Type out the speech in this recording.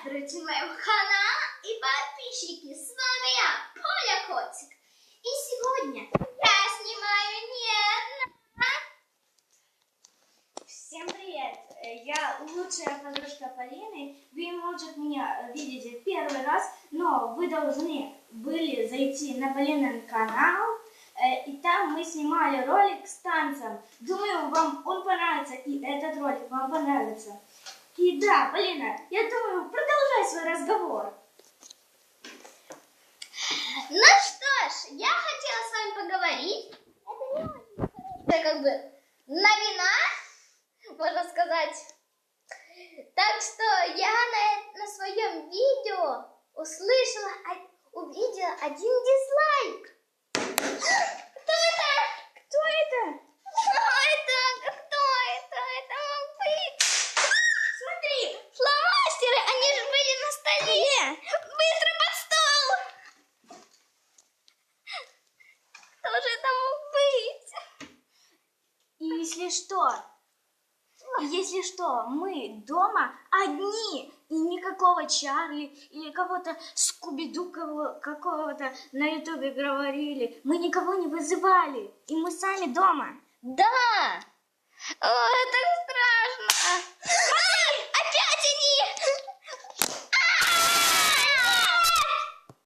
Здравствуйте, моего канала и подписчики, с вами я, Поля Котик. И сегодня я снимаю Всем привет! Я лучшая подружка Полины. Вы, может, меня видите в первый раз, но вы должны были зайти на Полинин канал, и там мы снимали ролик с танцем. Думаю, вам он понравится, и этот ролик вам понравится. И да, Полина, я думаю, продолжай свой разговор. Ну что ж, я хотела с вами поговорить. Это не очень хорошая, новина, можно сказать. Так что я на своем видео увидела один дизлайк. Кто это? Кто это? Кто это? Это мог быть. Смотри, фломастеры, они же были на столе. Быстро под стол. Кто же это мог быть? И если что, мы дома одни. И никакого Чарли или кого-то Скуби-Ду какого-то на ютубе говорили. Мы никого не вызывали. И мы сами дома. Да!